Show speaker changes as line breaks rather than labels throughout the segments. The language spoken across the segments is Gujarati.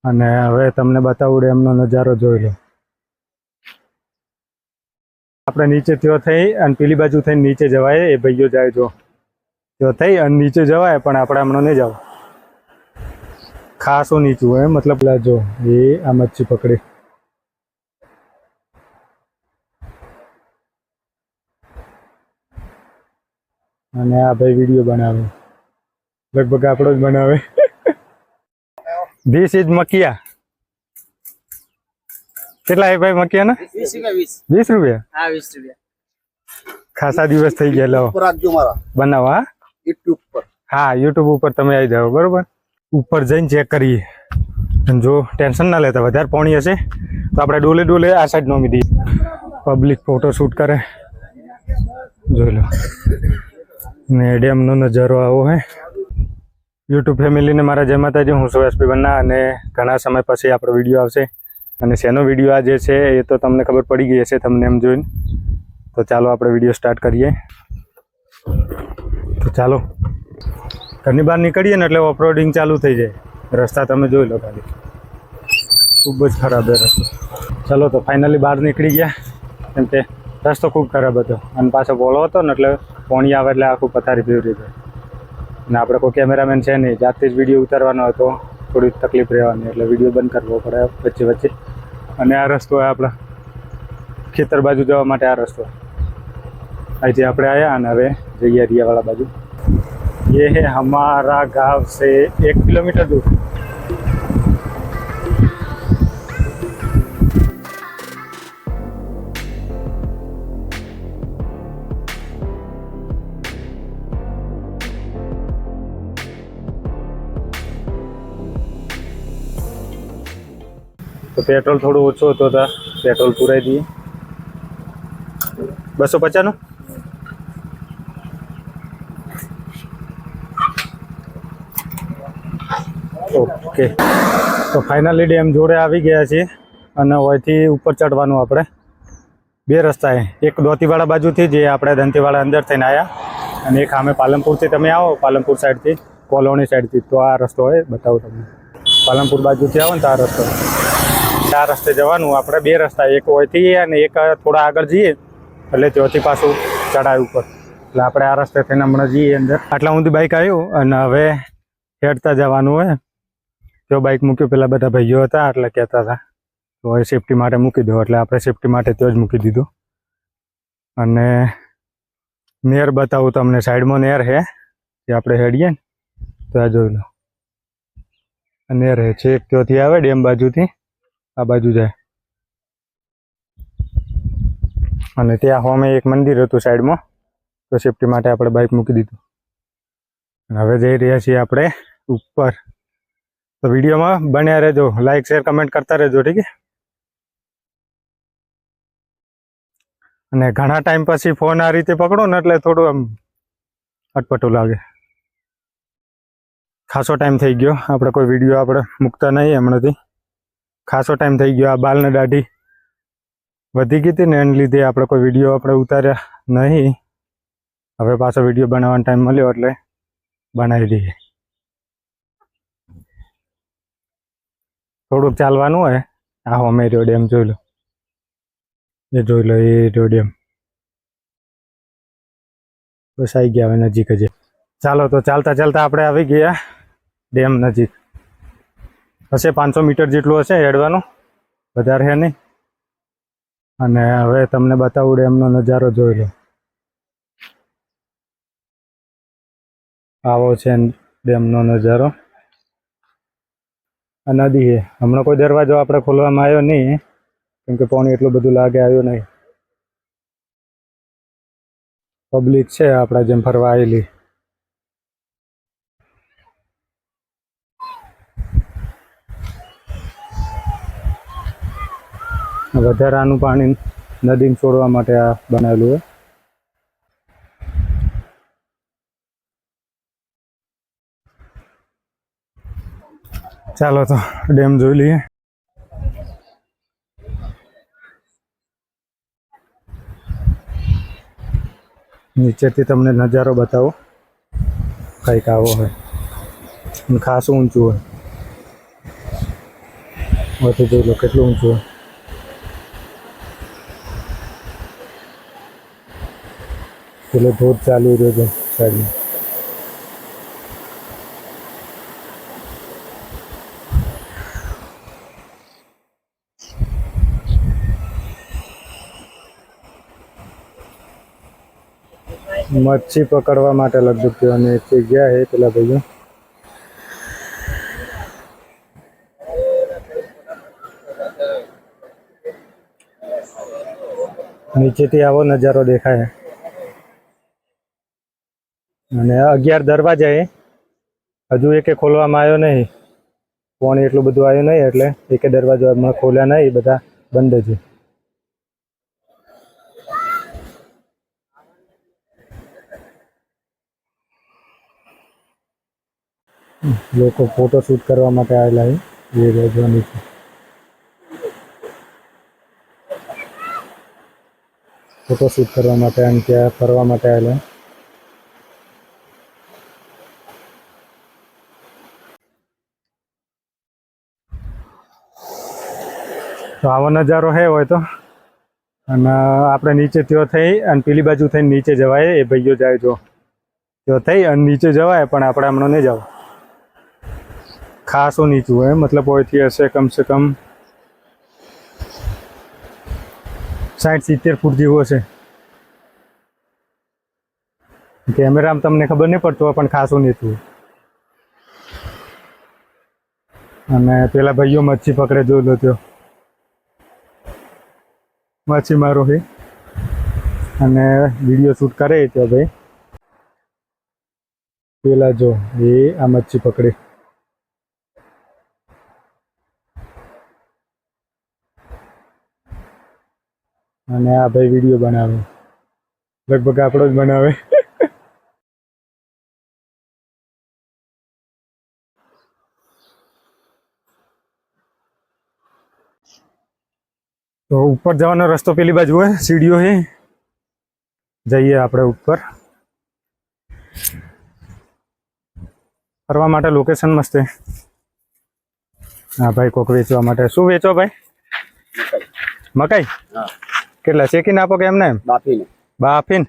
અને હવે તમને બતાવું ડેમનો નજારો જોઈ લો. આપણે નીચે ત્યો થઈ અને પેલી બાજુ થઈને નીચે જવાય. એ ભાઈઓ જાય જો ત્યો થઈ અને નીચે જવાય, પણ આપણે હમણાં નહીં જાવ. ખાસું નીચું હોય, મતલબ જો એ આ મચ્છી પકડી. અને આ ભાઈ વિડીયો બનાવે, લગભગ આપણો જ બનાવે. ધીસ ઇઝ મકિયા. કેટલા હે ભાઈ મકિયા ના? 20 રૂપિયા.
હા 20 રૂપિયા.
ખાસા દિવસ થઈ ગયા. લો બનાવો. હા યુટ્યુબ પર. હા યુટ્યુબ ઉપર તમે આવી જાઓ, બરોબર. ઉપર જઈને ચેક કરીએ. અને જો ટેન્શન ના લેતા, વધારે પાણી હશે તો આપણે ડોલે ડોલે આ સાઈડ નોમી દઈએ. પબ્લિક ફોટો શૂટ કરે, જોઈ લો. ને ડેમનો નજારો આવો હે. યુટ્યુબ ફેમિલીને મારા જય માતાજી. હું છું એસપી બન્ના અને ઘણા સમય પછી આપણો વિડીયો આવશે. અને શેનો વિડીયો આ જે છે એ તો તમને ખબર પડી ગઈ હશે તમને એમ જોઈને. તો ચાલો આપણે વિડીયો સ્ટાર્ટ કરીએ. તો ચાલો, ઘરની બહાર નીકળીએ ને એટલે ઓફરોડિંગ ચાલુ થઈ જાય. રસ્તા તમે જોઈ લો ખાલી, ખૂબ જ ખરાબ છે રસ્તો. ચાલો તો ફાઇનલી બહાર નીકળી ગયા, કેમ કે રસ્તો ખૂબ ખરાબ હતો અને પાછો પોળો હતો ને એટલે પાણી આવે એટલે આખું પથારી ફેરવી જાય. અને આપણે કોઈ કેમેરામેન છે નહીં, જાતે જ વિડીયો ઉતારવાનો હતો. થોડી તકલીફ રહેવાની એટલે વિડીયો બંધ કરવો પડે વચ્ચે વચ્ચે. અને આ રસ્તો આપણા ખેતર બાજુ જવા માટે આ રસ્તો. અહીંથી આપણે આવ્યા અને હવે જઈએ रियावाला बाजू. ये है हमारा गांव से 1 किलोमीटर दूर. तो पेट्रोल थोड़ा ओछो होतो था, पेट्रोल पूराई दिए. 250 નું. ઓકે, તો ફાઇનલી ડેમ જોડે આવી ગયા છીએ અને અહીંથી ઉપર ચડવાનું. આપણે બે રસ્તા છે, એક દોતીવાળા બાજુથી જે આપણે દંતીવાળા અંદર થઈને આવ્યા, અને એક સામે પાલનપુરથી તમે આવો, પાલનપુર સાઈડથી, કોલોની સાઈડથી. તો આ રસ્તો હોય, બતાવું તમને. પાલનપુર બાજુથી આવો ને તો આ રસ્તો, આ રસ્તે જવાનું. આપણે બે રસ્તા, એક અહીંથી અને એક થોડા આગળ જઈએ એટલે ત્યાંથી પાછું ચડાય ઉપર. એટલે આપણે આ રસ્તે થઈને હમણાં જઈએ અંદર. આટલા સુધી બાઇક આવ્યું અને હવે હેડતા જવાનું હોય. જો બાઇક મૂક્યું, પેલા બધા ભાઈઓ હતા એટલે કહેતા હતા તો હવે સેફટી માટે મૂકી દો, એટલે આપણે સેફટી માટે ત્યાં જ મૂકી દીધું. અને નેર બતાવું તમને, સાઈડમાં નેર છે જે આપણે હેડીએ ને તો આ જોઈ લો. નેર છે એક ત્યાંથી આવે ડેમ બાજુથી આ બાજુ જાય. અને ત્યાં હોમે એક મંદિર હતું સાઈડમાં, તો સેફટી માટે આપણે બાઇક મૂકી દીધું. હવે જઈ રહ્યા છીએ આપણે ઉપર. તો વિડીયોમાં બન્યા રહેજો, લાઈક શેર કમેન્ટ કરતા રહેજો, ઠીક છે. અને ઘણા ટાઈમ પછી ફોન આ રીતે પકડો ને એટલે થોડું આમ અટપટું લાગે. ખાસો ટાઈમ થઈ ગયો આપણે કોઈ વિડીયો આપણે મૂકતા નહીં હમણાંથી. ખાસો ટાઈમ થઈ ગયો. આ બાલને દાઢી વધી ગઈ હતી ને એને લીધે આપણે કોઈ વિડીયો આપણે ઉતાર્યા નહીં. હવે પાછો વિડીયો બનાવવાનો ટાઈમ મળ્યો એટલે બનાવી દઈએ. થોડુંક ચાલવાનું હોય. આ હોમે રહ્યો ડેમ, જોઈ લો. એ જોઈ લો, એ રહ્યો ડેમ. બસ આવી ગયા હવે નજીક જ. ચાલો તો ચાલતા ચાલતા આપણે આવી ગયા ડેમ નજીક. હશે 500 મીટર જેટલું હશે હેડવાનું, વધારે છે નહીં. અને હવે તમને બતાવું ડેમનો નજારો જોઈ લો. આવો છે ડેમનો નજારો. આ નદી છે. હમણાં કોઈ દરવાજો આપણે ખોલવામાં આવ્યો નહીં, કેમ કે પાણી એટલું બધું લાગે આવ્યું નહીં. પબ્લિક છે આપણા જેમ ફરવા આવેલી. વધારાનું પાણી નદીમાં છોડવા માટે આ બનાવેલું હોય. ચાલો તો ડેમ જોઈ લઈએ. નીચેથી તમને નજારો બતાવો, કંઈક આવો હોય. ખાસું ઊંચું હોય. વધી જોઈ લો કેટલું ઊંચું પેલો ધોધ ચાલુ રહ્યો છે સાઈડમાં. મચ્છી પકડવા માટે લગભગ અને ગયા હે પેલા ભાઈઓ. નીચેથી આવો નજારો દેખાય અને 11 દરવાજા એ હજુ એકે ખોલવામાં આવ્યો નહીં. પાણી એટલું બધું આવ્યું નહીં એટલે એકે દરવાજો હમણાં ખોલ્યા નહીં, બધા બંધ છે. લોકો ફોટો શૂટ કરવા માટે આવેલા છે એ બાજુની છે. ફોટો શૂટ કરવા માટે અને ત્યાં ફરવા માટે આવેલા. તો આવો નજારો હે હોય તો. અને આપણે નીચે ત્યો થઈ અને પેલી બાજુ થઈને નીચે જવાય. એ ભાઈઓ જાય જો ત્યો થઈ અને નીચે જવાય, પણ આપણે હમણાં નહીં જાવ. ખાસું નીચું હોય, મતલબ હોયથી હશે કમસે કમ 60-70 ફૂટ જેવું હશે. કેમેરામાં તમને ખબર નહીં પડતું હોય, પણ ખાસું નીચું. અને પેલા ભાઈઓ મચ્છી પકડે જોઈ લો ત્યો. માછીમારો છે અને વિડીયો શૂટ કરે ત્યાં ભાઈ. પેલા જો એ આ મચ્છી પકડે અને આ ભાઈ વિડીયો બનાવે. લગભગ આપણો જ બનાવે. તો ઉપર જવાનો રસ્તો પેલી બાજુ હોય, સીડીઓ છે. જઈએ આપણે ઉપર. ફરવા માટે લોકેશન મસ્ત છે. હા ભાઈ કોક વેચવા માટે. શું વેચો ભાઈ? મકાઈ. કેટલા શેકીને આપો કે એમને? બાફીને. બાફીને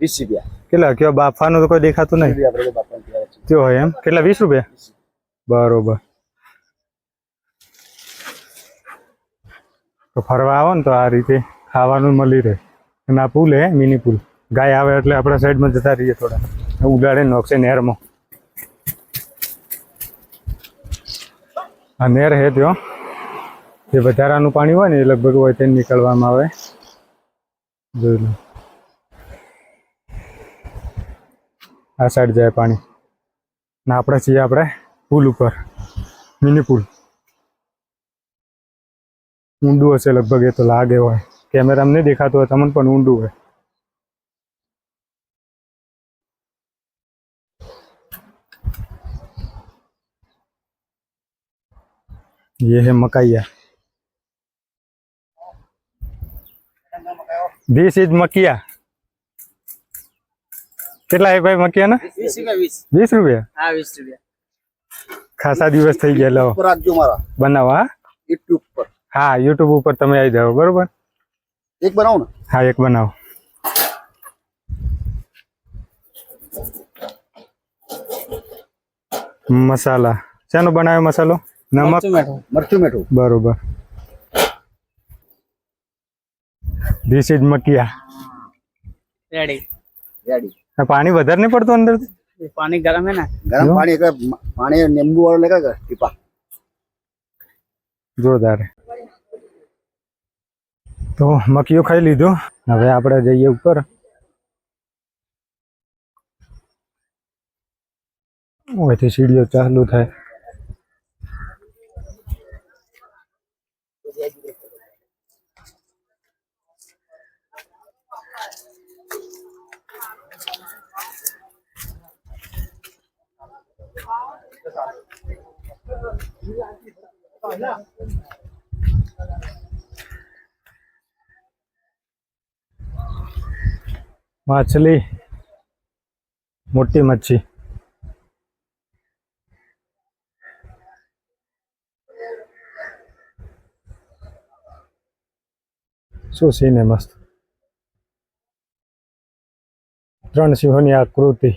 20 રૂપિયા. કેટલા કયો બાફવાનું તો કોઈ દેખાતું નહીં. કયો હોય એમ? કેટલા 20 રૂપિયા? બરોબર. તો ફરવા આવો ને તો આ રીતે ખાવાનું મળી રહે. અને આ પુલ હે, મિની પુલ. ગાય આવે એટલે આપણા સાઈડમાં જતા રહીએ, થોડા ઉડાડે નોખશે નહેરમાં. આ નહેર હે ત્યાં જે વધારાનું પાણી હોય ને એ લગભગ હોય તે નીકળવામાં આવે. જોઈ લો આ સાઈડ જાય પાણી ને આપણે છીએ પુલ ઉપર, મિની પુલ. ઊંડું હશે લગભગ, એ તો લાગે હોય. કેમેરામાં નહીં દેખાતું હોય તમને, પણ ઊંડું હોય. ये है मकैया. This is मकिया. કેટલા હે ભાઈ મકિયા ના? 20 રૂપિયા. હા 20 રૂપિયા. ખાસા દિવસ થઈ ગયા. લો બનાવો. હા યુટ્યુબ પર. હા યુટ્યુબ ઉપર તમે આવી જાઓ. બરોબર. એક બનાવો ને? હા એક બનાવો. મસાલા શાનો બનાવ્યો? મસાલો નમક મરચું મીઠું. બરોબર. ધીસ ઇઝ મકિયા. Ready ready. પાણી વધારે નહીં પડતું અંદર? પાણી ગરમ હે ને? ગરમ પાણી પાણી લીંબુ વાળું લगा ટીપા. જોરદાર. તો મકીઓ ખાઈ લીધું. હવે આપણે જઈએ ઉપર. ઓયથી સીડીઓ ચાલુ થાય. मछली मोटी मच्छी. શું સીને મસ્ત 3 સિંહોની આકૃતિ.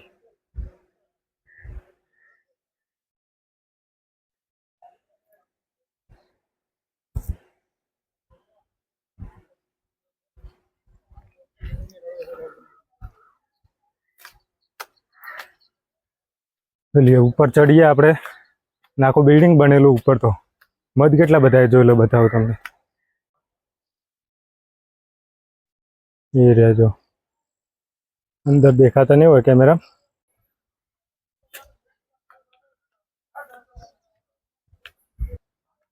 ચલીએ ઉપર ચડીએ આપણે. આખું બિલ્ડિંગ બનેલું ઉપર. તો મધ કેટલા બધા જોઈ લો, બતાવો તમને. એ રહેજો અંદર દેખાતા નહીં હોય કેમેરા.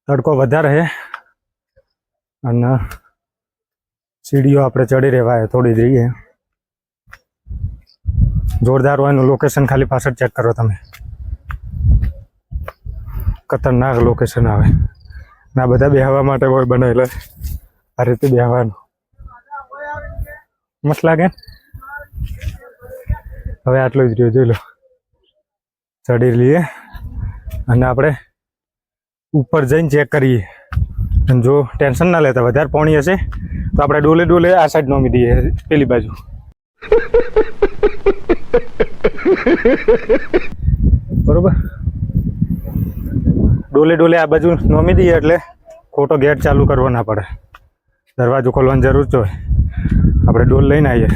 તડકો વધારે છે અને સીડીઓ આપણે ચડી રહેવાય થોડી જઈએ. જોરદાર હોય એનું લોકેશન ખાલી પાછળ ચેક કરો તમે. ખતરનાક લોકેશન આવે. ના બધા બેહવા માટે હોય બનાવેલા. આ રીતે બેહવાનું મસ્ત લાગે. હવે આટલું જ રહ્યું, જોઈ લો. ચડી લઈએ અને આપણે ઉપર જઈને ચેક કરીએ. અને જો ટેન્શન ના લેતા વધારે પાણી હશે તો આપણે ડોલે ડોલે આ સાઈડ નોમી દઈએ, પેલી બાજુ. બરોબર, ડોલે ડોલે આ બાજુ નોમી દઈએ એટલે ખોટો ગેટ ચાલુ કરવો ના પડે. દરવાજો ખોલવાની જરૂર જ હોય. આપણે ડોલ લઈને આવીએ.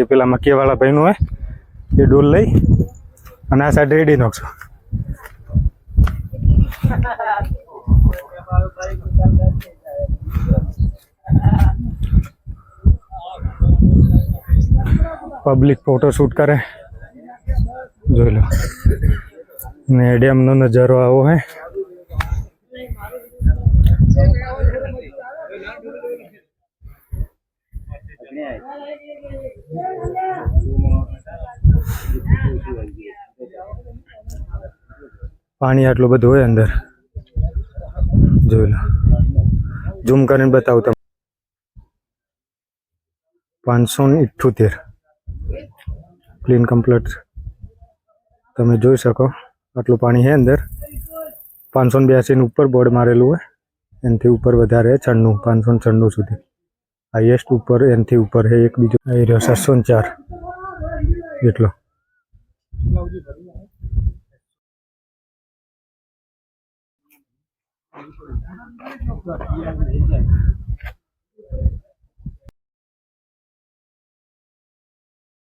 એ પેલા મકીયાવાળા ભાઈનું હોય એ ડોલ લઈ અને આ સાઈડ રેડી નાખશું. પબ્લિક ફોટો શૂટ કરે, જોઈ લો. ને ડેમનો નજારો આવો હે. પાણી આટલું બધું હોય અંદર, જોઈ લો. ઝૂમ કરીને બતાવું તમને. 578 ક્લીન કમ્પ્લીટ તમે જોઈ શકો. આટલું પાણી છે અંદર. 582 ઉપર બોર્ડ મારેલું હોય. એનાથી ઉપર વધારે 96, 596 સુધી હાઈએસ્ટ ઉપર. એનાથી ઉપર છે એક બીજો આવી રહ્યો 704 એટલો.